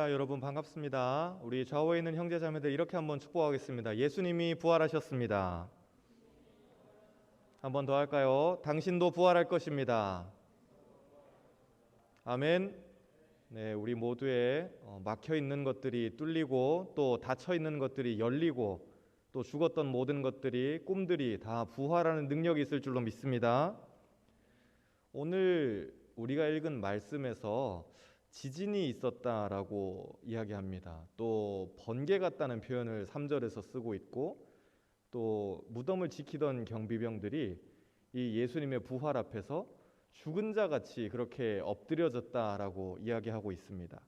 할렐루야, 여러분 반갑습니다. 우리 좌우에 있는 형제 자매들 이렇게 한번 축복하겠습니다. 예수님이 부활하셨습니다. 한번 더 할까요? 당신도 부활할 것입니다. 아멘. 네, 우리 모두의 막혀 있는 것들이 뚫리고 또 닫혀 있는 것들이 열리고 또 죽었던 모든 것들이 꿈들이 다 부활하는 능력이 있을 줄로 믿습니다. 오늘 우리가 읽은 말씀에서 지진이 있었다라고 이야기합니다. 또 번개 같다는 표현을 3절에서 쓰고 있고, 또 무덤을 지키던 경비병들이 이 예수님의 부활 앞에서 죽은 자 같이 그렇게 엎드려졌다라고 이야기하고 있습니다.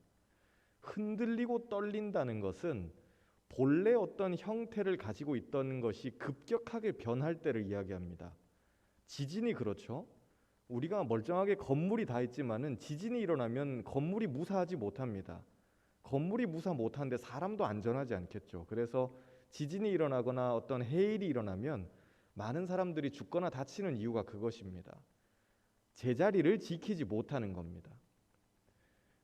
흔들리고 떨린다는 것은 본래 어떤 형태를 가지고 있던 것이 급격하게 변할 때를 이야기합니다. 지진이 그렇죠. 우리가 멀쩡하게 건물이 다 있지만은 지진이 일어나면 건물이 무사하지 못합니다. 건물이 무사 못하는데 사람도 안전하지 않겠죠. 그래서 지진이 일어나거나 어떤 해일이 일어나면 많은 사람들이 죽거나 다치는 이유가 그것입니다. 제자리를 지키지 못하는 겁니다.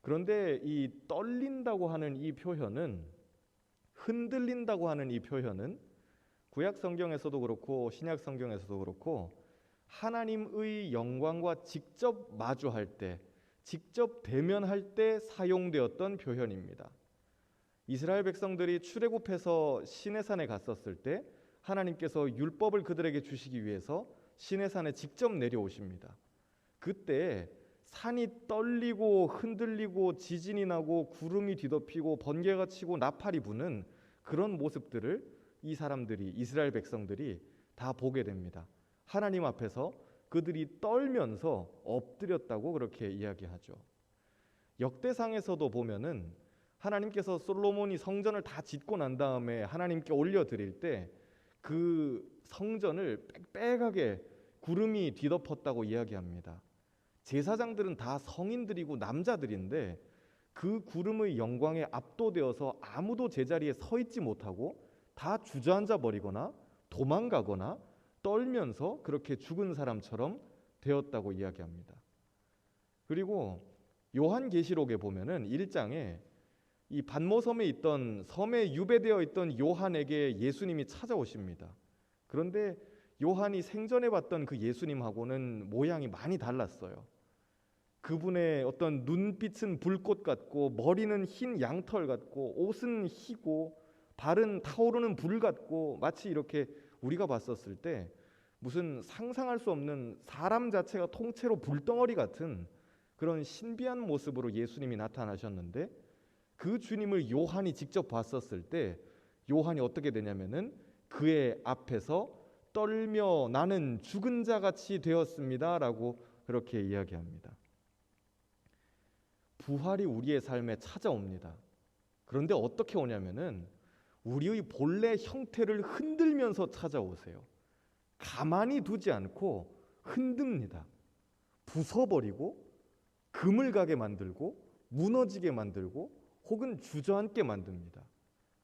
그런데 이 떨린다고 하는 이 표현은, 흔들린다고 하는 이 표현은 구약 성경에서도 그렇고 신약 성경에서도 그렇고 하나님의 영광과 직접 마주할 때, 직접 대면할 때 사용되었던 표현입니다. 이스라엘 백성들이 출애굽해서 시내산에 갔었을 때 하나님께서 율법을 그들에게 주시기 위해서 시내산에 직접 내려오십니다. 그때 산이 떨리고 흔들리고 지진이 나고 구름이 뒤덮이고 번개가 치고 나팔이 부는 그런 모습들을 이 사람들이, 이스라엘 백성들이 다 보게 됩니다. 하나님 앞에서 그들이 떨면서 엎드렸다고 그렇게 이야기하죠. 역대상에서도 보면은 하나님께서 솔로몬이 성전을 다 짓고 난 다음에 하나님께 올려드릴 때 그 성전을 빽빽하게 구름이 뒤덮었다고 이야기합니다. 제사장들은 다 성인들이고 남자들인데 그 구름의 영광에 압도되어서 아무도 제자리에 서 있지 못하고 다 주저앉아 버리거나 도망가거나 떨면서 그렇게 죽은 사람처럼 되었다고 이야기합니다. 그리고 요한계시록에 보면은 1장에 이 반모섬에 있던, 섬에 유배되어 있던 요한에게 예수님이 찾아오십니다. 그런데 요한이 생전에 봤던 그 예수님하고는 모양이 많이 달랐어요. 그분의 어떤 눈빛은 불꽃 같고 머리는 흰 양털 같고 옷은 희고 발은 타오르는 불 같고, 마치 이렇게 우리가 봤었을 때 무슨 상상할 수 없는 사람 자체가 통째로 불덩어리 같은 그런 신비한 모습으로 예수님이 나타나셨는데, 그 주님을 요한이 직접 봤었을 때 요한이 어떻게 되냐면은 그의 앞에서 떨며 나는 죽은 자 같이 되었습니다 라고 그렇게 이야기합니다. 부활이 우리의 삶에 찾아옵니다. 그런데 어떻게 오냐면은 우리의 본래 형태를 흔들면서 찾아오세요. 가만히 두지 않고 흔듭니다. 부숴버리고 그물가게 만들고 무너지게 만들고 혹은 주저앉게 만듭니다.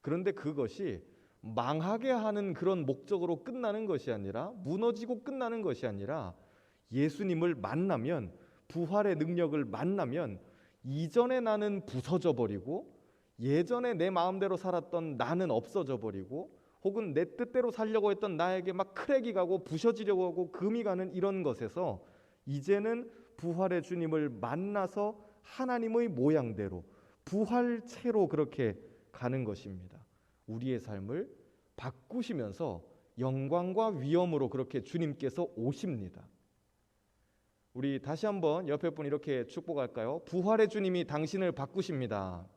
그런데 그것이 망하게 하는 그런 목적으로 끝나는 것이 아니라, 무너지고 끝나는 것이 아니라, 예수님을 만나면, 부활의 능력을 만나면 이전에 나는 부서져 버리고 예전에 내 마음대로 살았던 나는 없어져 버리고 혹은 내 뜻대로 살려고 했던 나에게 막 크랙이 가고 부셔지려고 하고 금이 가는 이런 것에서 이제는 부활의 주님을 만나서 하나님의 모양대로 부활체로 그렇게 가는 것입니다. 우리의 삶을 바꾸시면서 영광과 위엄으로 그렇게 주님께서 오십니다. 우리 다시 한번 옆에 분 이렇게 축복할까요? 부활의 주님이 당신을 바꾸십니다.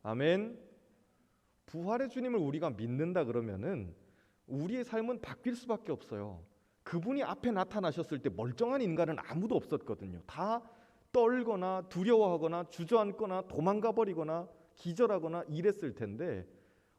아멘. 부활의 주님을 우리가 믿는다 그러면은 우리의 삶은 바뀔 수밖에 없어요. 그분이 앞에 나타나셨을 때 멀쩡한 인간은 아무도 없었거든요. 다 떨거나 두려워하거나 주저앉거나 도망가 버리거나 기절하거나 이랬을 텐데,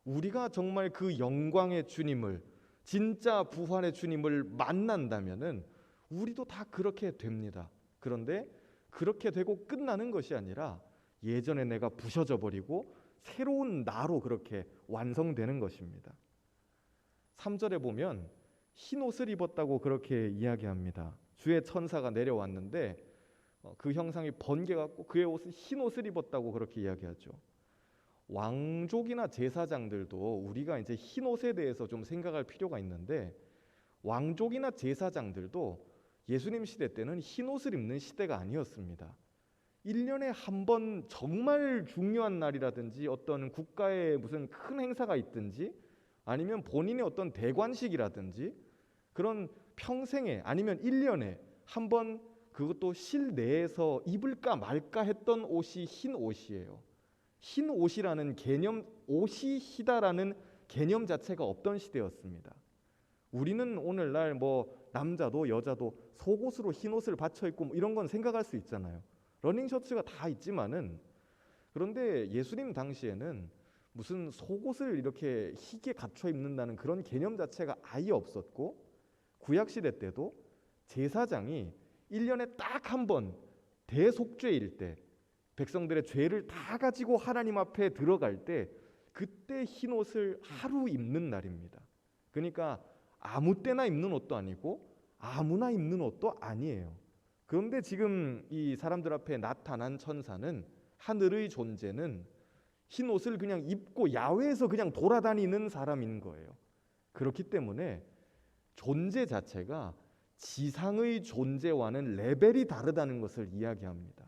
우리가 정말 그 영광의 주님을, 진짜 부활의 주님을 만난다면은 우리도 다 그렇게 됩니다. 그런데 그렇게 되고 끝나는 것이 아니라 예전에 내가 부셔져 버리고 새로운 나로 그렇게 완성되는 것입니다. 3절에 보면 흰 옷을 입었다고 그렇게 이야기합니다. 주의 천사가 내려왔는데 그 형상이 번개같고 그의 옷은 흰 옷을 입었다고 그렇게 이야기하죠. 왕족이나 제사장들도 우리가 이제 흰 옷에 대해서 좀 생각할 필요가 있는데, 왕족이나 제사장들도 예수님 시대 때는 흰 옷을 입는 시대가 아니었습니다. 1년에 한 번 정말 중요한 날이라든지 어떤 국가의 무슨 큰 행사가 있든지 아니면 본인의 어떤 대관식이라든지 그런 평생에 아니면 1년에 한 번, 그것도 실내에서 입을까 말까 했던 옷이 흰 옷이에요. 흰 옷이라는 개념, 옷이 희다라는 개념 자체가 없던 시대였습니다. 우리는 오늘날 뭐 남자도 여자도 속옷으로 흰 옷을 받쳐 입고 뭐 이런 건 생각할 수 있잖아요. 러닝 셔츠가 다 있지만은, 그런데 예수님 당시에는 무슨 속옷을 이렇게 희게 갖춰 입는다는 그런 개념 자체가 아예 없었고, 구약 시대 때도 제사장이 1년에 딱 한 번 대속죄일 때, 백성들의 죄를 다 가지고 하나님 앞에 들어갈 때, 그때 흰 옷을 하루 입는 날입니다. 그러니까 아무 때나 입는 옷도 아니고 아무나 입는 옷도 아니에요. 그런데 지금 이 사람들 앞에 나타난 천사는, 하늘의 존재는 흰 옷을 그냥 입고 야외에서 그냥 돌아다니는 사람인 거예요. 그렇기 때문에 존재 자체가 지상의 존재와는 레벨이 다르다는 것을 이야기합니다.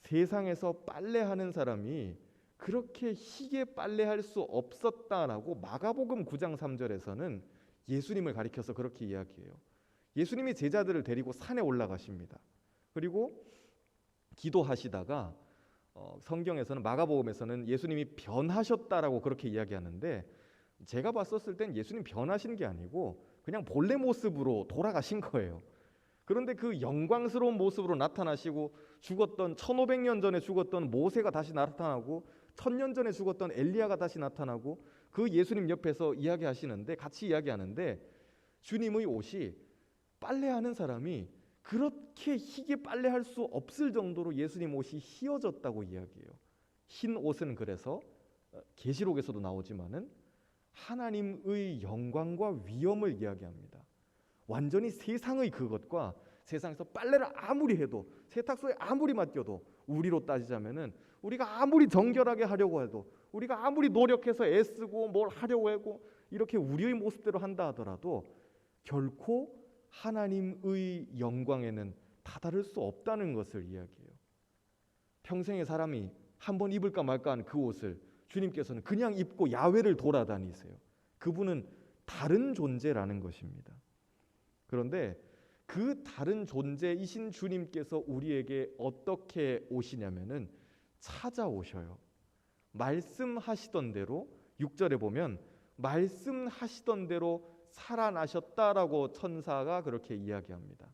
세상에서 빨래하는 사람이 그렇게 희게 빨래할 수 없었다라고 마가복음 9장 3절에서는 예수님을 가리켜서 그렇게 이야기해요. 예수님이 제자들을 데리고 산에 올라가십니다. 그리고 기도하시다가 성경에서는, 마가복음에서는 예수님이 변하셨다라고 그렇게 이야기하는데, 제가 봤었을 땐 예수님 변하신 게 아니고 그냥 본래 모습으로 돌아가신 거예요. 그런데 그 영광스러운 모습으로 나타나시고, 죽었던 1500년 전에 죽었던 모세가 다시 나타나고 1000년 전에 죽었던 엘리야가 다시 나타나고 그 예수님 옆에서 이야기하시는데, 같이 이야기하는데, 주님의 옷이 빨래하는 사람이 그렇게 희게 빨래할 수 없을 정도로 예수님 옷이 희어졌다고 이야기해요. 흰 옷은 그래서 계시록에서도 나오지만은 하나님의 영광과 위엄을 이야기합니다. 완전히 세상의 그것과, 세상에서 빨래를 아무리 해도, 세탁소에 아무리 맡겨도, 우리로 따지자면은 우리가 아무리 정결하게 하려고 해도, 우리가 아무리 노력해서 애쓰고 뭘 하려고 하고 이렇게 우리의 모습대로 한다 하더라도 결코 하나님의 영광에는 다다를 수 없다는 것을 이야기해요. 평생에 사람이 한번 입을까 말까 하는 그 옷을 주님께서는 그냥 입고 야외를 돌아다니세요. 그분은 다른 존재라는 것입니다. 그런데 그 다른 존재이신 주님께서 우리에게 어떻게 오시냐면은 찾아오셔요. 말씀하시던 대로, 6절에 보면 말씀하시던 대로 살아나셨다라고 천사가 그렇게 이야기합니다.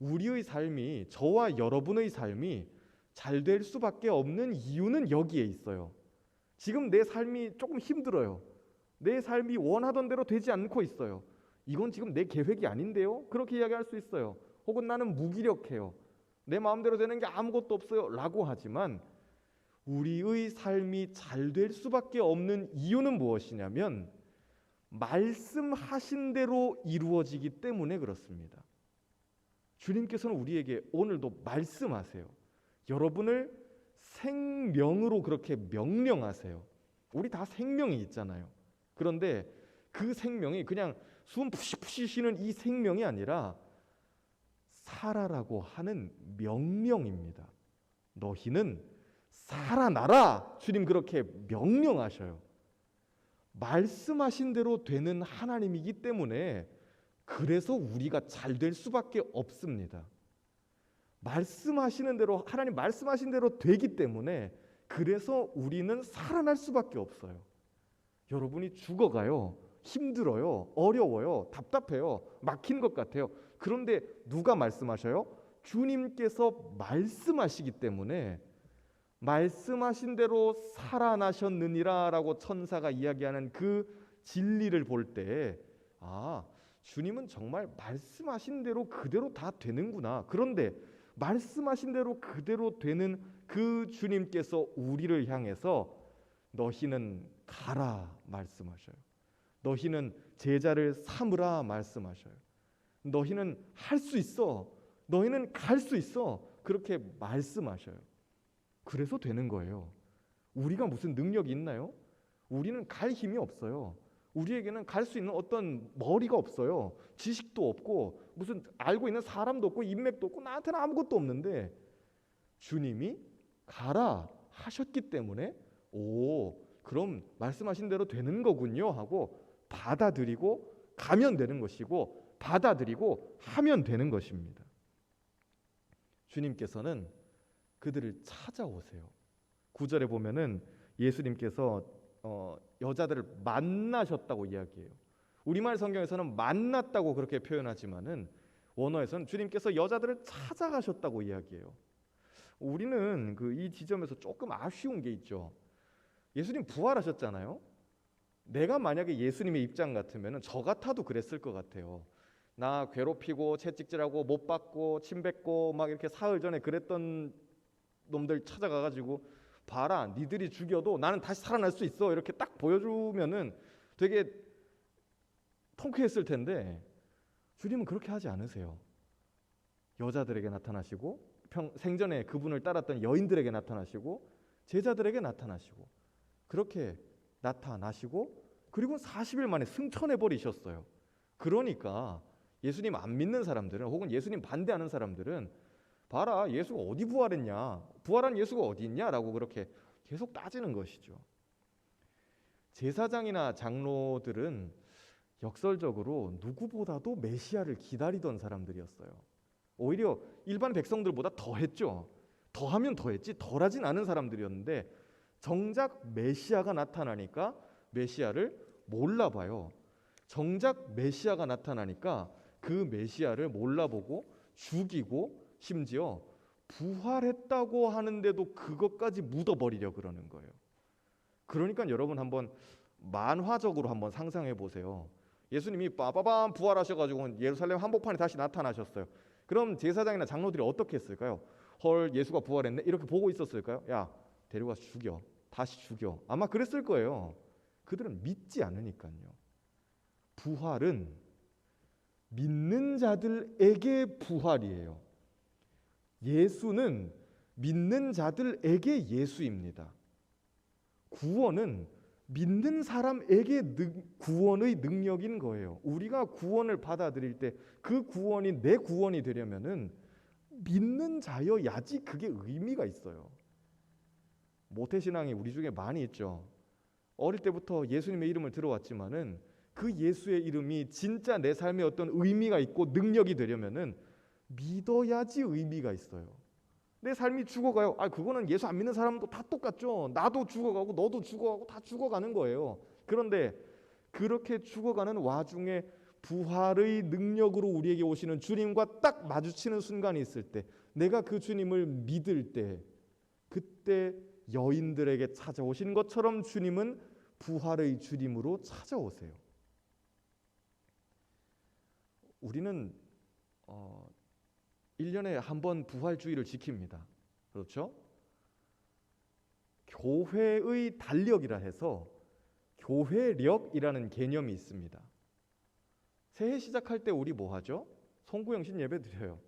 우리의 삶이, 저와 여러분의 삶이 잘 될 수밖에 없는 이유는 여기에 있어요. 지금 내 삶이 조금 힘들어요. 내 삶이 원하던 대로 되지 않고 있어요. 이건 지금 내 계획이 아닌데요? 그렇게 이야기할 수 있어요. 혹은 나는 무기력해요. 내 마음대로 되는 게 아무것도 없어요 라고 하지만, 우리의 삶이 잘 될 수밖에 없는 이유는 무엇이냐면 말씀하신 대로 이루어지기 때문에 그렇습니다. 주님께서는 우리에게 오늘도 말씀하세요. 여러분을 생명으로 그렇게 명령하세요. 우리 다 생명이 있잖아요. 그런데 그 생명이 그냥 숨 푸시푸시 쉬는 이 생명이 아니라 살아라고 하는 명령입니다. 너희는 살아나라. 주님 그렇게 명령하셔요. 말씀하신 대로 되는 하나님이기 때문에, 그래서 우리가 잘 될 수밖에 없습니다. 말씀하시는 대로, 하나님 말씀하신 대로 되기 때문에, 그래서 우리는 살아날 수밖에 없어요. 여러분이 죽어가요. 힘들어요. 어려워요. 답답해요. 막힌 것 같아요. 그런데 누가 말씀하셔요? 주님께서 말씀하시기 때문에, 말씀하신 대로 살아나셨느니라 라고 천사가 이야기하는 그 진리를 볼 때, 아, 주님은 정말 말씀하신 대로 그대로 다 되는구나. 그런데 말씀하신 대로 그대로 되는 그 주님께서 우리를 향해서 너희는 가라 말씀하셔요. 너희는 제자를 삼으라 말씀하셔요. 너희는 할 수 있어. 너희는 갈 수 있어. 그렇게 말씀하셔요. 그래서 되는 거예요. 우리가 무슨 능력이 있나요? 우리는 갈 힘이 없어요. 우리에게는 갈 수 있는 어떤 머리가 없어요. 지식도 없고 무슨 알고 있는 사람도 없고 인맥도 없고 나한테는 아무것도 없는데 주님이 가라 하셨기 때문에 그럼 말씀하신 대로 되는 거군요 하고 받아들이고 가면 되는 것이고 받아들이고 하면 되는 것입니다. 주님께서는 그들을 찾아오세요. 9절에 보면은 예수님께서 여자들을 만나셨다고 이야기해요. 우리말 성경에서는 만났다고 그렇게 표현하지만은 원어에서는 주님께서 여자들을 찾아가셨다고 이야기해요. 우리는 이 지점에서 조금 아쉬운 게 있죠. 예수님 부활하셨잖아요. 내가 만약에 예수님의 입장 같으면 저 같아도 그랬을 것 같아요. 나 괴롭히고 채찍질하고 못 받고 침 뱉고 막 이렇게 사흘 전에 그랬던 놈들 찾아가가지고 봐라, 니들이 죽여도 나는 다시 살아날 수 있어 이렇게 딱 보여주면은 되게 통쾌했을 텐데 주님은 그렇게 하지 않으세요. 여자들에게 나타나시고 생전에 그분을 따랐던 여인들에게 나타나시고 제자들에게 나타나시고 그렇게 나타나시고 그리고 40일 만에 승천해버리셨어요. 그러니까 예수님 안 믿는 사람들은 혹은 예수님 반대하는 사람들은 봐라, 예수가 어디 부활했냐, 부활한 예수가 어디 있냐라고 그렇게 계속 따지는 것이죠. 제사장이나 장로들은 역설적으로 누구보다도 메시아를 기다리던 사람들이었어요. 오히려 일반 백성들보다 더했죠. 더하면 더했지 덜하진 않은 사람들이었는데 정작 메시아가 나타나니까 메시아를 몰라봐요. 정작 메시아가 나타나니까 그 메시아를 몰라보고 죽이고 심지어 부활했다고 하는데도 그것까지 묻어버리려 그러는 거예요. 그러니까 여러분 한번 만화적으로 한번 상상해 보세요. 예수님이 빠바밤 부활하셔가지고 예루살렘 한복판에 다시 나타나셨어요. 그럼 제사장이나 장로들이 어떻게 했을까요? 헐, 예수가 부활했네 이렇게 보고 있었을까요? 야, 데려가서 죽여, 다시 죽여. 아마 그랬을 거예요. 그들은 믿지 않으니까요. 부활은 믿는 자들에게 부활이에요. 예수는 믿는 자들에게 예수입니다. 구원은 믿는 사람에게 구원의 능력인 거예요. 우리가 구원을 받아들일 때 그 구원이 내 구원이 되려면은 믿는 자여야지 그게 의미가 있어요. 모태신앙이 우리 중에 많이 있죠. 어릴 때부터 예수님의 이름을 들어왔지만은 그 예수의 이름이 진짜 내 삶에 어떤 의미가 있고 능력이 되려면은 믿어야지 의미가 있어요. 내 삶이 죽어가요. 그거는 예수 안 믿는 사람도 다 똑같죠. 나도 죽어가고 너도 죽어가고 다 죽어가는 거예요. 그런데 그렇게 죽어가는 와중에 부활의 능력으로 우리에게 오시는 주님과 딱 마주치는 순간이 있을 때, 내가 그 주님을 믿을 때, 그때 여인들에게 찾아오신 것처럼 주님은 부활의 주님으로 찾아오세요. 우리는 1년에 한 번 부활주의를 지킵니다. 그렇죠? 교회의 달력이라 해서 교회력이라는 개념이 있습니다. 새해 시작할 때 우리 뭐 하죠? 송구영신 예배 드려요.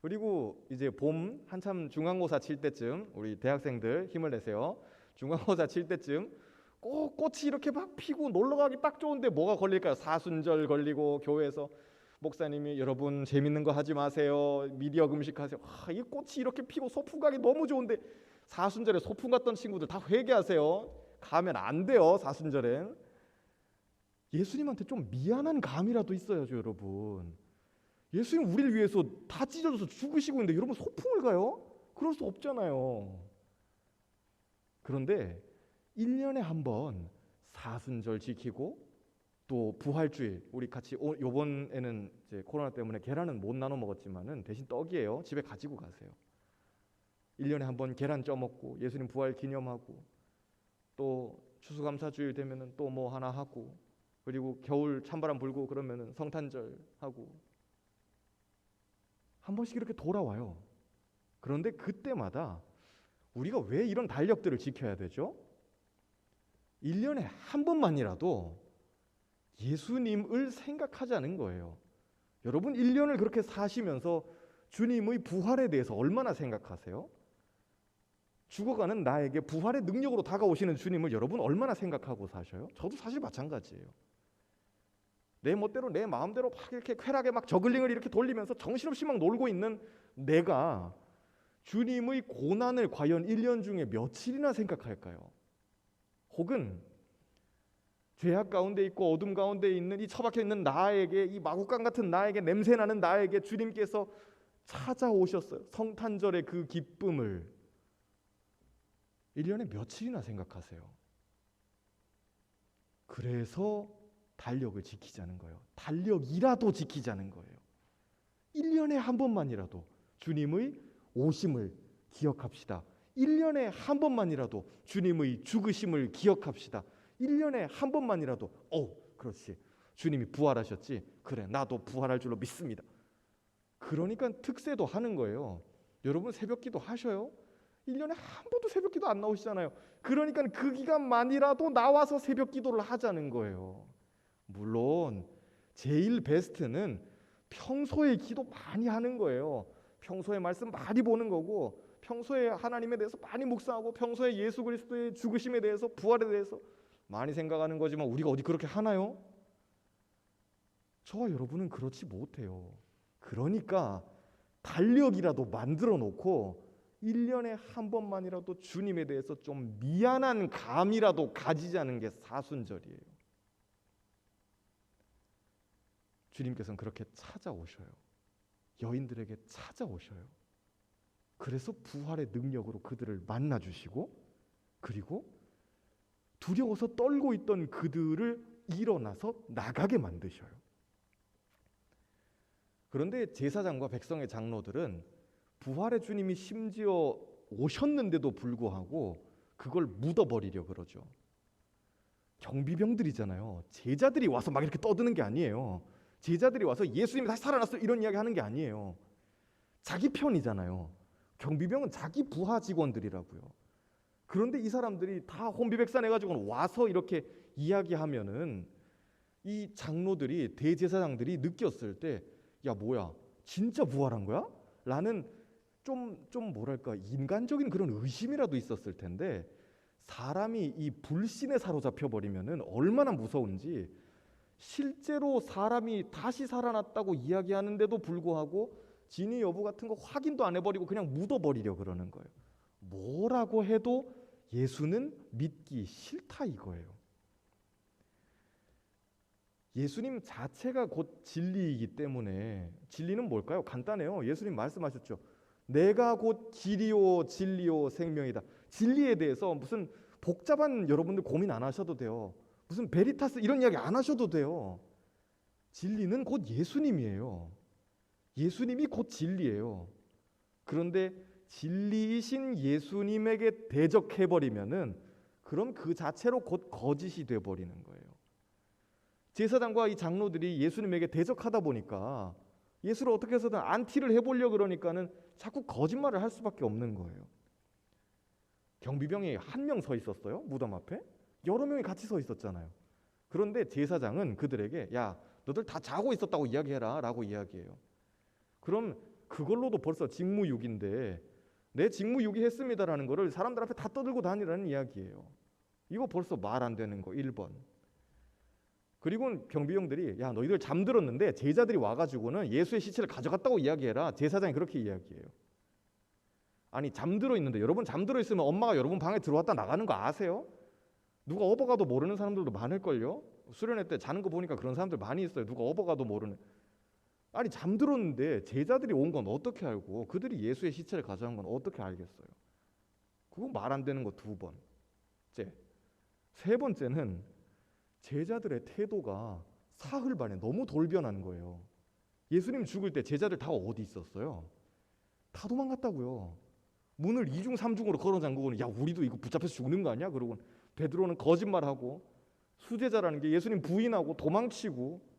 그리고 이제 봄 한참 중간고사 칠 때쯤 우리 대학생들 힘을 내세요. 중간고사 칠 때쯤 꼭 꽃이 이렇게 막 피고 놀러가기 딱 좋은데 뭐가 걸릴까요? 사순절 걸리고 교회에서 목사님이 여러분 재밌는 거 하지 마세요. 미디어 금식하세요. 이 꽃이 이렇게 피고 소풍 가기 너무 좋은데 사순절에 소풍 갔던 친구들 다 회개하세요. 가면 안 돼요. 사순절엔. 예수님한테 좀 미안한 감이라도 있어야죠, 여러분. 예수님 우리를 위해서 다 찢어져서 죽으시고 있는데 여러분 소풍을 가요? 그럴 수 없잖아요. 그런데 1년에 한 번 사순절 지키고 또 부활주일 우리 같이 요번에는 이제 코로나 때문에 계란은 못 나눠 먹었지만은 대신 떡이에요. 집에 가지고 가세요. 1년에 한 번 계란 쪄 먹고 예수님 부활 기념하고 또 추수감사주일 되면은 또 뭐 하나 하고 그리고 겨울 찬바람 불고 그러면은 성탄절 하고 한 번씩 이렇게 돌아와요. 그런데 그때마다 우리가 왜 이런 달력들을 지켜야 되죠? 1년에 한 번만이라도 예수님을 생각하자는 거예요. 여러분 1년을 그렇게 사시면서 주님의 부활에 대해서 얼마나 생각하세요? 죽어가는 나에게 부활의 능력으로 다가오시는 주님을 여러분 얼마나 생각하고 사셔요? 저도 사실 마찬가지예요. 내 멋대로 내 마음대로 막 이렇게 쾌락에 막 저글링을 이렇게 돌리면서 정신없이 막 놀고 있는 내가 주님의 고난을 과연 1년 중에 며칠이나 생각할까요? 혹은 죄악 가운데 있고 어둠 가운데 있는 이 처박혀 있는 나에게, 이 마구간 같은 나에게, 냄새나는 나에게 주님께서 찾아오셨어요. 성탄절의 그 기쁨을 1년에 며칠이나 생각하세요? 그래서 달력을 지키자는 거예요. 달력이라도 지키자는 거예요. 1년에 한 번만이라도 주님의 오심을 기억합시다. 1년에 한 번만이라도 주님의 죽으심을 기억합시다. 1년에 한 번만이라도 그렇지. 주님이 부활하셨지. 그래, 나도 부활할 줄로 믿습니다. 그러니까 특세도 하는 거예요. 여러분 새벽기도 하셔요? 1년에 한 번도 새벽기도 안 나오시잖아요. 그러니까 그 기간만이라도 나와서 새벽기도를 하자는 거예요. 물론 제일 베스트는 평소에 기도 많이 하는 거예요. 평소에 말씀 많이 보는 거고, 평소에 하나님에 대해서 많이 묵상하고, 평소에 예수 그리스도의 죽으심에 대해서, 부활에 대해서 많이 생각하는 거지만 우리가 어디 그렇게 하나요? 저와 여러분은 그렇지 못해요. 그러니까 달력이라도 만들어 놓고 1년에 한 번만이라도 주님에 대해서 좀 미안한 감이라도 가지자는 게 사순절이에요. 주님께서는 그렇게 찾아오셔요. 여인들에게 찾아오셔요. 그래서 부활의 능력으로 그들을 만나주시고, 그리고 두려워서 떨고 있던 그들을 일어나서 나가게 만드셔요. 그런데 제사장과 백성의 장로들은 부활의 주님이 심지어 오셨는데도 불구하고 그걸 묻어버리려 그러죠. 경비병들이잖아요. 제자들이 와서 막 이렇게 떠드는 게 아니에요. 제자들이 와서 예수님이 다시 살아났어 이런 이야기 하는 게 아니에요. 자기 편이잖아요. 경비병은 자기 부하 직원들이라고요. 그런데 이 사람들이 다 혼비백산해가지고 와서 이렇게 이야기하면은 이 장로들이, 대제사장들이 느꼈을 때, 야 뭐야 진짜 부활한 거야? 라는 좀 뭐랄까 인간적인 그런 의심이라도 있었을 텐데, 사람이 이 불신에 사로잡혀 버리면은 얼마나 무서운지, 실제로 사람이 다시 살아났다고 이야기하는데도 불구하고 진위 여부 같은 거 확인도 안 해버리고 그냥 묻어버리려 그러는 거예요. 뭐라고 해도 예수는 믿기 싫다 이거예요. 예수님 자체가 곧 진리이기 때문에, 진리는 뭘까요? 간단해요. 예수님 말씀하셨죠. 내가 곧 길이요 진리요 생명이다. 진리에 대해서 무슨 복잡한 여러분들 고민 안 하셔도 돼요. 무슨 베리타스 이런 이야기 안 하셔도 돼요. 진리는 곧 예수님이에요. 예수님이 곧 진리예요. 그런데 진리이신 예수님에게 대적해버리면은 그럼 그 자체로 곧 거짓이 돼버리는 거예요. 제사장과 이 장로들이 예수님에게 대적하다 보니까 예수를 어떻게 해서든 안티를 해보려고 그러니까는 자꾸 거짓말을 할 수밖에 없는 거예요. 경비병이 한 명 서 있었어요. 무덤 앞에. 여러 명이 같이 서 있었잖아요. 그런데 제사장은 그들에게 야 너들 다 자고 있었다고 이야기해라 라고 이야기해요. 그럼 그걸로도 벌써 직무유기인데, 내 직무유기했습니다라는 거를 사람들 앞에 다 떠들고 다니라는 이야기예요. 이거 벌써 말 안 되는 거 1번. 그리고 경비병들이 야 너희들 잠들었는데 제자들이 와가지고는 예수의 시체를 가져갔다고 이야기해라. 제사장이 그렇게 이야기해요. 아니 잠들어 있는데, 여러분 잠들어 있으면 엄마가 여러분 방에 들어왔다 나가는 거 아세요? 누가 업어가도 모르는 사람들도 많을걸요. 수련회 때 자는 거 보니까 그런 사람들 많이 있어요. 누가 업어가도 모르는. 아니 잠들었는데 제자들이 온 건 어떻게 알고, 그들이 예수의 시체를 가져간 건 어떻게 알겠어요? 그거 말 안 되는 거 2번째. 세 번째는 제자들의 태도가 사흘 만에 너무 돌변한 거예요. 예수님 죽을 때 제자들 다 어디 있었어요? 다 도망갔다고요. 문을 2중 3중으로 걸어 잠그고는 야 우리도 이거 붙잡혀서 죽는 거 아니야? 그러고 베드로는 거짓말하고, 수제자라는 게 예수님 부인하고 도망치고,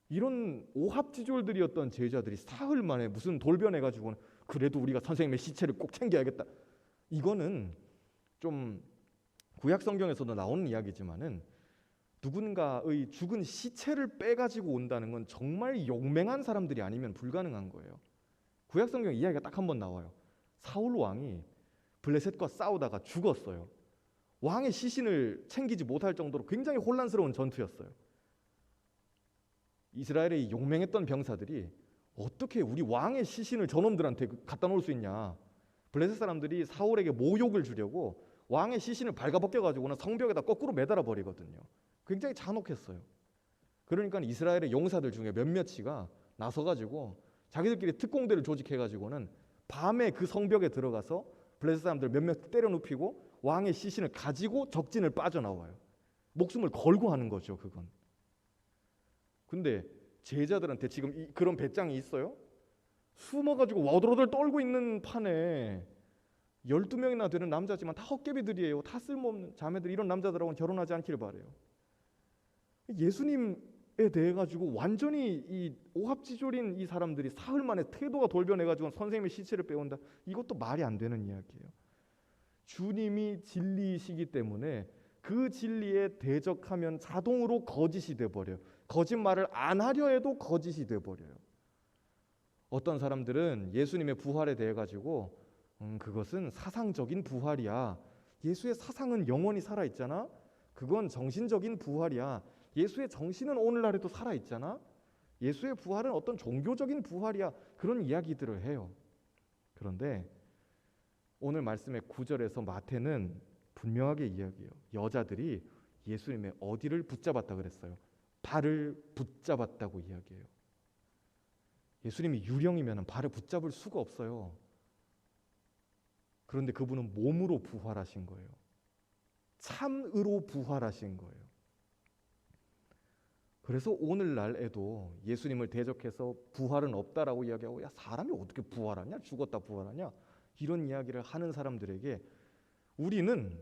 이런 오합지졸들이었던 제자들이 사흘 만에 무슨 돌변해가지고는 그래도 우리가 선생님의 시체를 꼭 챙겨야겠다. 이거는 좀 구약 성경에서도 나오는 이야기지만은 누군가의 죽은 시체를 빼가지고 온다는 건 정말 용맹한 사람들이 아니면 불가능한 거예요. 구약 성경 이야기가 딱 한 번 나와요. 사울 왕이 블레셋과 싸우다가 죽었어요. 왕의 시신을 챙기지 못할 정도로 굉장히 혼란스러운 전투였어요. 이스라엘의 용맹했던 병사들이 어떻게 우리 왕의 시신을 저놈들한테 갖다 놓을 수 있냐. 블레셋 사람들이 사울에게 모욕을 주려고 왕의 시신을 발가벗겨가지고는 성벽에다 거꾸로 매달아 버리거든요. 굉장히 잔혹했어요. 그러니까 이스라엘의 용사들 중에 몇몇이가 나서가지고 자기들끼리 특공대를 조직해가지고는 밤에 그 성벽에 들어가서 블레셋 사람들 몇몇 때려 눕히고 왕의 시신을 가지고 적진을 빠져나와요. 목숨을 걸고 하는 거죠, 그건. 근데 제자들한테 지금 그런 배짱이 있어요? 숨어가지고 와들와들 떨고 있는 판에 12명이나 되는 남자지만 다 헛개비들이에요. 다 쓸모없는 자매들. 이런 남자들하고는 결혼하지 않기를 바래요. 예수님에 대해 가지고 완전히 이 오합지졸인 이 사람들이 사흘 만에 태도가 돌변해가지고 선생님의 시체를 빼온다. 이것도 말이 안 되는 이야기예요. 주님이 진리이시기 때문에 그 진리에 대적하면 자동으로 거짓이 돼버려요. 거짓말을 안 하려 해도 거짓이 돼버려요. 어떤 사람들은 예수님의 부활에 대해 가지고 그것은 사상적인 부활이야. 예수의 사상은 영원히 살아있잖아. 그건 정신적인 부활이야. 예수의 정신은 오늘날에도 살아있잖아. 예수의 부활은 어떤 종교적인 부활이야. 그런 이야기들을 해요. 그런데 오늘 말씀의 9절에서 마태는 분명하게 이야기해요. 여자들이 예수님의 어디를 붙잡았다 그랬어요? 발을 붙잡았다고 이야기해요. 예수님이 유령이면 발을 붙잡을 수가 없어요. 그런데 그분은 몸으로 부활하신 거예요. 참으로 부활하신 거예요. 그래서 오늘날에도 예수님을 대적해서 부활은 없다라고 이야기하고, 야, 사람이 어떻게 부활하냐? 죽었다 부활하냐? 이런 이야기를 하는 사람들에게 우리는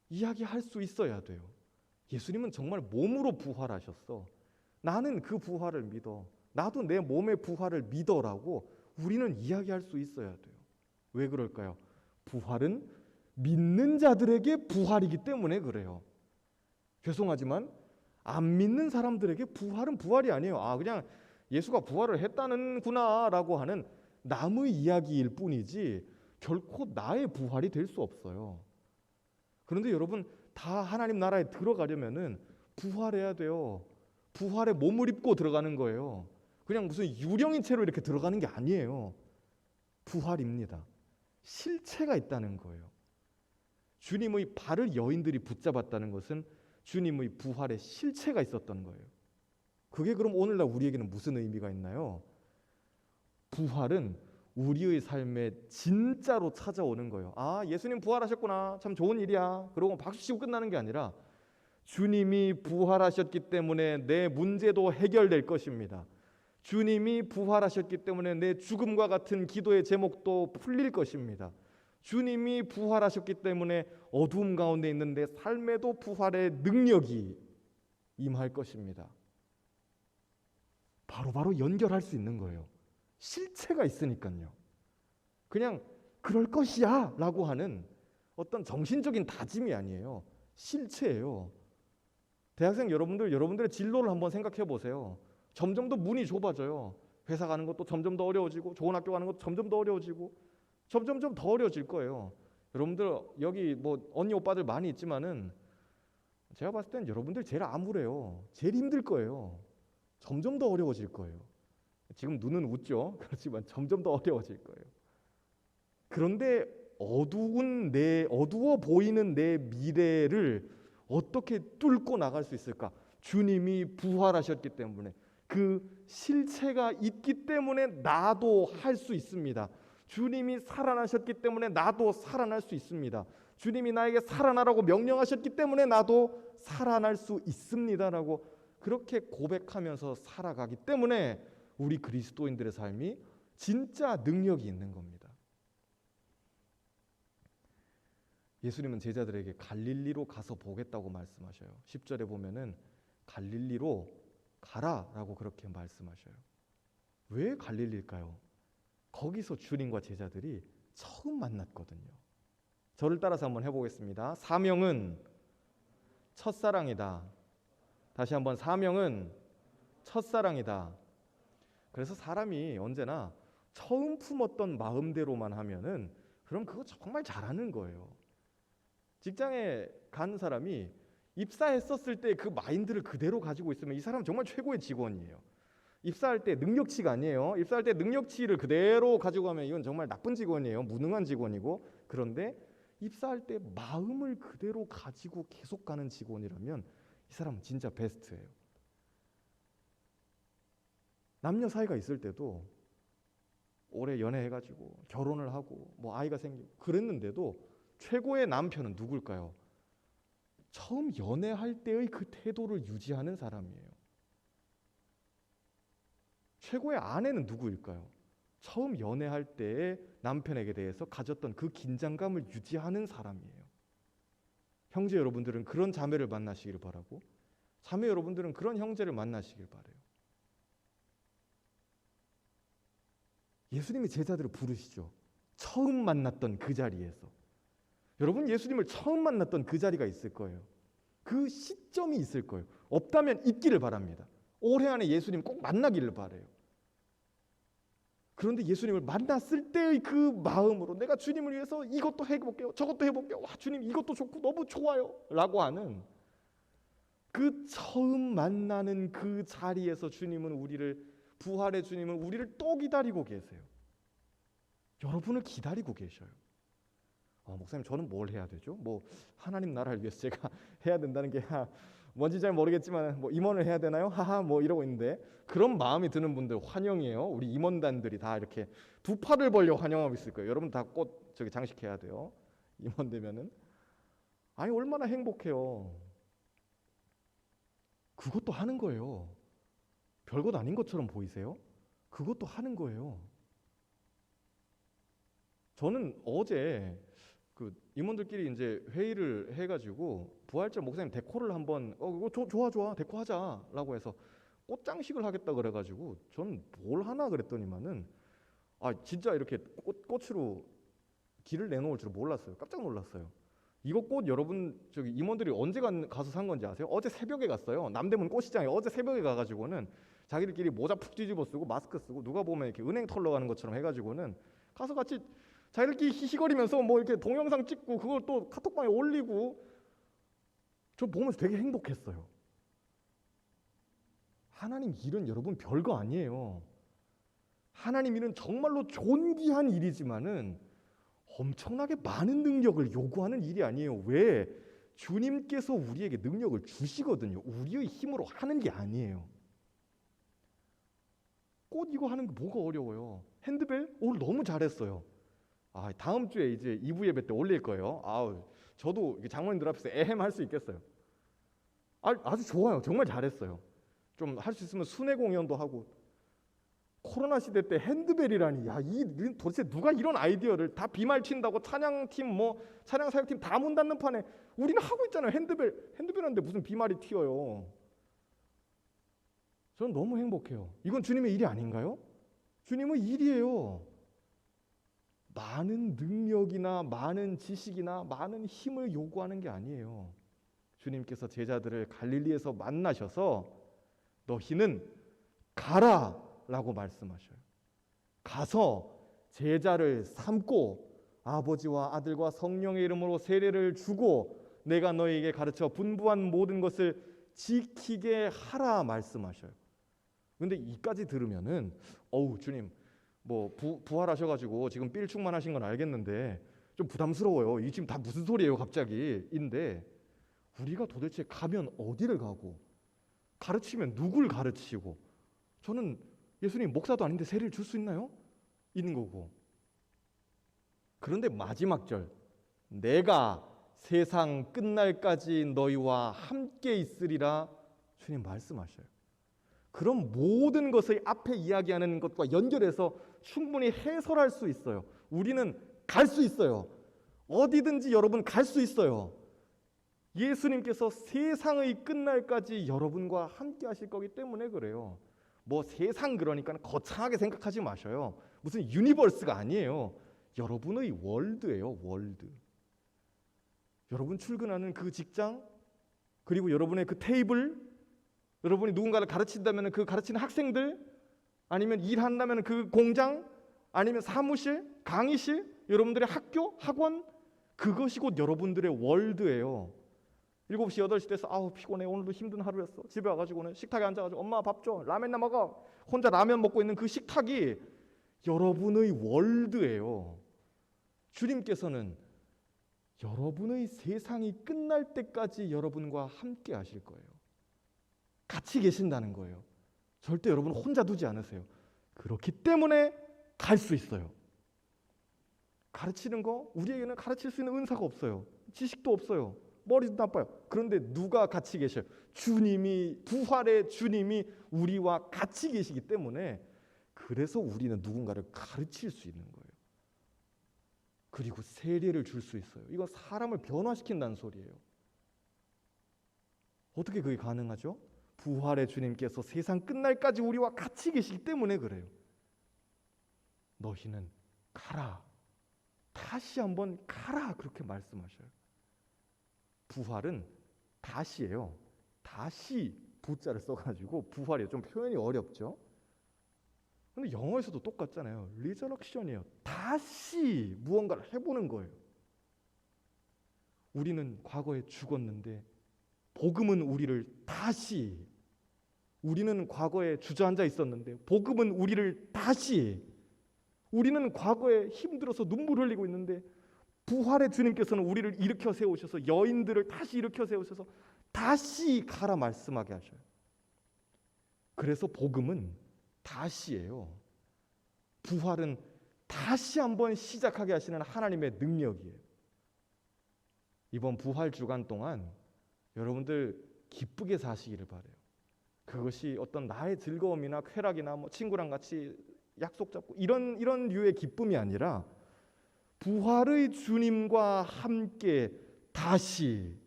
이야기할 수 있어야 돼요. 예수님은 정말 몸으로 부활하셨어. 나는 그 부활을 믿어. 나도 내 몸의 부활을 믿어라고 우리는 이야기할 수 있어야 돼요. 왜 그럴까요? 부활은 믿는 자들에게 부활이기 때문에 그래요. 죄송하지만 안 믿는 사람들에게 부활은 부활이 아니에요. 아, 그냥 예수가 부활을 했다는구나 라고 하는 남의 이야기일 뿐이지 결코 나의 부활이 될 수 없어요. 그런데 여러분, 다 하나님 나라에 들어가려면은 부활해야 돼요. 부활에 몸을 입고 들어가는 거예요. 그냥 무슨 유령인 채로 이렇게 들어가는 게 아니에요. 부활입니다. 실체가 있다는 거예요. 주님의 발을 여인들이 붙잡았다는 것은 주님의 부활의 실체가 있었던 거예요. 그게 그럼 오늘날 우리에게는 무슨 의미가 있나요? 부활은 우리의 삶에 진짜로 찾아오는 거예요. 아, 예수님 부활하셨구나. 참 좋은 일이야. 그러고 박수 치고 끝나는 게 아니라 주님이 부활하셨기 때문에 내 문제도 해결될 것입니다. 주님이 부활하셨기 때문에 내 죽음과 같은 기도의 제목도 풀릴 것입니다. 주님이 부활하셨기 때문에 어두움 가운데 있는 내 삶에도 부활의 능력이 임할 것입니다. 바로바로 연결할 수 있는 거예요. 실체가 있으니까요. 그냥 그럴 것이야 라고 하는 어떤 정신적인 다짐이 아니에요. 실체예요. 대학생 여러분들의 진로를 한번 생각해 보세요. 점점 더 문이 좁아져요. 회사 가는 것도 점점 더 어려워지고, 좋은 학교 가는 것도 점점 더 어려워지고, 점점 더 어려워질 거예요. 여러분들 여기 뭐 언니 오빠들 많이 있지만은 제가 봤을 땐 여러분들 제일 암울해요. 제일 힘들 거예요. 점점 더 어려워질 거예요. 지금 눈은 웃죠. 그렇지만 점점 더 어려워질 거예요. 그런데 어두워 보이는 내 미래를 어떻게 뚫고 나갈 수 있을까? 주님이 부활하셨기 때문에, 그 실체가 있기 때문에 나도 할 수 있습니다. 주님이 살아나셨기 때문에 나도 살아날 수 있습니다. 주님이 나에게 살아나라고 명령하셨기 때문에 나도 살아날 수 있습니다라고 그렇게 고백하면서 살아가기 때문에 우리 그리스도인들의 삶이 진짜 능력이 있는 겁니다. 예수님은 제자들에게 갈릴리로 가서 보겠다고 말씀하셔요. 10절에 보면은 갈릴리로 가라라고 그렇게 말씀하셔요. 왜 갈릴리일까요? 거기서 주님과 제자들이 처음 만났거든요. 저를 따라서 한번 해보겠습니다. 사명은 첫사랑이다. 다시 한번 사명은 첫사랑이다. 그래서 사람이 언제나 처음 품었던 마음대로만 하면은 그럼 그거 정말 잘하는 거예요. 직장에 간 사람이 입사했었을 때 그 마인드를 그대로 가지고 있으면 이 사람 정말 최고의 직원이에요. 입사할 때 능력치가 아니에요. 입사할 때 능력치를 그대로 가지고 가면 이건 정말 나쁜 직원이에요. 무능한 직원이고. 그런데 입사할 때 마음을 그대로 가지고 계속 가는 직원이라면 이 사람은 진짜 베스트예요. 남녀 사이가 있을 때도 오래 연애해가지고 결혼을 하고 뭐 아이가 생기고 그랬는데도 최고의 남편은 누굴까요? 처음 연애할 때의 그 태도를 유지하는 사람이에요. 최고의 아내는 누구일까요? 처음 연애할 때의 남편에게 대해서 가졌던 그 긴장감을 유지하는 사람이에요. 형제 여러분들은 그런 자매를 만나시길 바라고, 자매 여러분들은 그런 형제를 만나시길 바라요. 예수님이 제자들을 부르시죠. 처음 만났던 그 자리에서. 여러분, 예수님을 처음 만났던 그 자리가 있을 거예요. 그 시점이 있을 거예요. 없다면 있기를 바랍니다. 올해 안에 예수님 꼭 만나기를 바라요. 그런데 예수님을 만났을 때의 그 마음으로 내가 주님을 위해서 이것도 해볼게요, 저것도 해볼게요, 와 주님 이것도 좋고 너무 좋아요 라고 하는 그 처음 만나는 그 자리에서 주님은 부활의 주님은 우리를 또 기다리고 계세요. 여러분을 기다리고 계셔요. 목사님 저는 뭘 해야 되죠? 뭐 하나님 나라를 위해서 제가 해야 된다는 게 뭔지 잘 모르겠지만 뭐 임원을 해야 되나요? 하하 뭐 이러고 있는데, 그런 마음이 드는 분들 환영이에요. 우리 임원단들이 다 이렇게 두 팔을 벌려 환영하고 있을 거예요. 여러분 다 꽃 장식해야 돼요. 임원 되면은. 아니 얼마나 행복해요. 그것도 하는 거예요. 별것 아닌 것처럼 보이세요? 그것도 하는 거예요. 저는 어제 그 임원들끼리 이제 회의를 해가지고 부활절 목사님 데코를 한번 이거 좋아 데코하자라고 해서 꽃장식을 하겠다 그래가지고 저는 뭘 하나 그랬더니만은 진짜 이렇게 꽃으로 길을 내놓을 줄 몰랐어요. 깜짝 놀랐어요. 이거 꽃 여러분 저기 임원들이 언제 가서 산 건지 아세요? 어제 새벽에 갔어요. 남대문 꽃시장에 어제 새벽에 가가지고는 자기들끼리 모자 푹 뒤집어 쓰고 마스크 쓰고 누가 보면 이렇게 은행 털러 가는 것처럼 해가지고는 가서 같이 자기들끼리 히히거리면서 뭐 이렇게 동영상 찍고 그걸 또 카톡방에 올리고, 저 보면서 되게 행복했어요. 하나님 일은 여러분 별거 아니에요. 하나님 일은 정말로 존귀한 일이지만은 엄청나게 많은 능력을 요구하는 일이 아니에요. 왜? 주님께서 우리에게 능력을 주시거든요. 우리의 힘으로 하는 게 아니에요. 꽃 이거 하는 게 뭐가 어려워요? 핸드벨? 오늘 너무 잘했어요. 다음 주에 이제 2부 예배 때 올릴 거예요. 저도 장모님들 앞에서 에헴 할 수 있겠어요. 아주 좋아요. 정말 잘했어요. 좀 할 수 있으면 순회 공연도 하고. 코로나 시대 때 핸드벨이라니, 도대체 누가 이런 아이디어를, 다 비말 튄다고 찬양팀 찬양 사역팀 다 문 닫는 판에 우리는 하고 있잖아요. 핸드벨인데 무슨 비말이 튀어요. 저는 너무 행복해요. 이건 주님의 일이 아닌가요? 주님의 일이에요. 많은 능력이나 많은 지식이나 많은 힘을 요구하는 게 아니에요. 주님께서 제자들을 갈릴리에서 만나셔서 너희는 가라 라고 말씀하셔요. 가서 제자를 삼고 아버지와 아들과 성령의 이름으로 세례를 주고 내가 너희에게 가르쳐 분부한 모든 것을 지키게 하라 말씀하셔요. 근데 이까지 들으면은 주님 부활하셔가지고 지금 삘 충만하신 건 알겠는데 좀 부담스러워요. 이 지금 다 무슨 소리예요 갑자기? 인데 우리가 도대체 가면 어디를 가고 가르치면 누굴 가르치고, 저는 예수님 목사도 아닌데 세례를 줄 수 있나요? 있는 거고. 그런데 마지막 절, 내가 세상 끝날까지 너희와 함께 있으리라 주님 말씀하셔요. 그럼 모든 것을 앞에 이야기하는 것과 연결해서 충분히 해설할 수 있어요. 우리는 갈 수 있어요. 어디든지 여러분 갈 수 있어요. 예수님께서 세상의 끝날까지 여러분과 함께 하실 거기 때문에 그래요. 세상 그러니까 거창하게 생각하지 마셔요. 무슨 유니버스가 아니에요. 여러분의 월드예요. 월드. 여러분 출근하는 그 직장, 그리고 여러분의 그 테이블, 여러분이 누군가를 가르친다면 그 가르치는 학생들, 아니면 일한다면 그 공장, 아니면 사무실, 강의실, 여러분들의 학교, 학원, 그것이 곧 여러분들의 월드예요. 7시, 8시 돼서 아우 피곤해, 오늘도 힘든 하루였어. 집에 와가지고는 식탁에 앉아가지고 엄마 밥 줘, 라면이나 먹어. 혼자 라면 먹고 있는 그 식탁이 여러분의 월드예요. 주님께서는 여러분의 세상이 끝날 때까지 여러분과 함께 하실 거예요. 같이 계신다는 거예요. 절대 여러분 혼자 두지 않으세요. 그렇기 때문에 갈 수 있어요. 가르치는 거, 우리에게는 가르칠 수 있는 은사가 없어요. 지식도 없어요. 머리도 나빠요. 그런데 누가 같이 계셔요? 주님이, 부활의 주님이 우리와 같이 계시기 때문에, 그래서 우리는 누군가를 가르칠 수 있는 거예요. 그리고 세례를 줄 수 있어요. 이건 사람을 변화시킨다는 소리예요. 어떻게 그게 가능하죠? 부활의 주님께서 세상 끝날까지 우리와 같이 계시기 때문에 그래요. 너희는 가라. 다시 한번 가라. 그렇게 말씀하셔요. 부활은 다시예요. 다시 부자를 써가지고 부활이에요. 좀 표현이 어렵죠? 근데 영어에서도 똑같잖아요. 리저럭션이에요. 다시 무언가를 해보는 거예요. 우리는 과거에 죽었는데 복음은 우리를 다시, 우리는 과거에 주저앉아 있었는데 복음은 우리를 다시, 우리는 과거에 힘들어서 눈물 흘리고 있는데 부활의 주님께서는 우리를 일으켜 세우셔서, 여인들을 다시 일으켜 세우셔서 다시 가라 말씀하게 하셔요. 그래서 복음은 다시예요. 부활은 다시 한번 시작하게 하시는 하나님의 능력이에요. 이번 부활 주간 동안 여러분들 기쁘게 사시기를 바라요. 그것이 어떤 나의 즐거움이나 쾌락이나 뭐 친구랑 같이 약속 잡고 이런 류의 기쁨이 아니라 부활의 주님과 함께 다시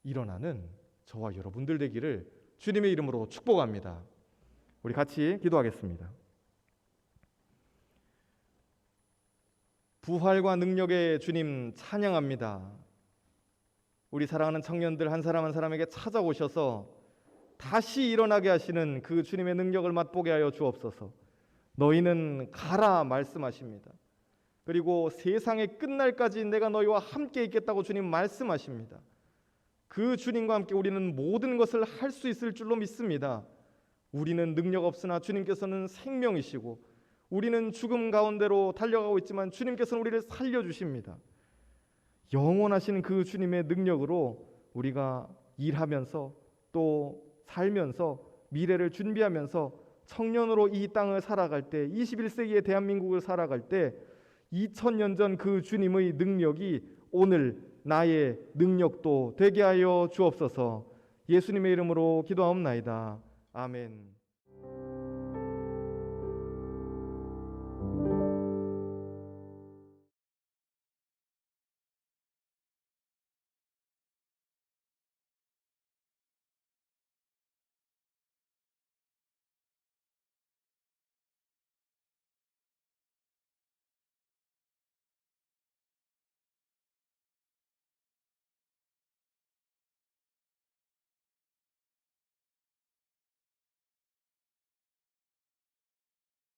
일어나는 저와 여러분들 되기를 주님의 이름으로 축복합니다. 우리 같이 기도하겠습니다. 부활과 능력의 주님 찬양합니다. 우리 사랑하는 청년들 한 사람 한 사람에게 찾아오셔서 다시 일어나게 하시는 그 주님의 능력을 맛보게 하여 주옵소서. 너희는 가라 말씀하십니다. 그리고 세상의 끝날까지 내가 너희와 함께 있겠다고 주님 말씀하십니다. 그 주님과 함께 우리는 모든 것을 할 수 있을 줄로 믿습니다. 우리는 능력 없으나 주님께서는 생명이시고, 우리는 죽음 가운데로 달려가고 있지만 주님께서는 우리를 살려주십니다. 영원하신 그 주님의 능력으로 우리가 일하면서 또 살면서 미래를 준비하면서 청년으로 이 땅을 살아갈 때, 21세기의 대한민국을 살아갈 때 2000년 전 그 주님의 능력이 오늘 나의 능력도 되게 하여 주옵소서. 예수님의 이름으로 기도하옵나이다. 아멘.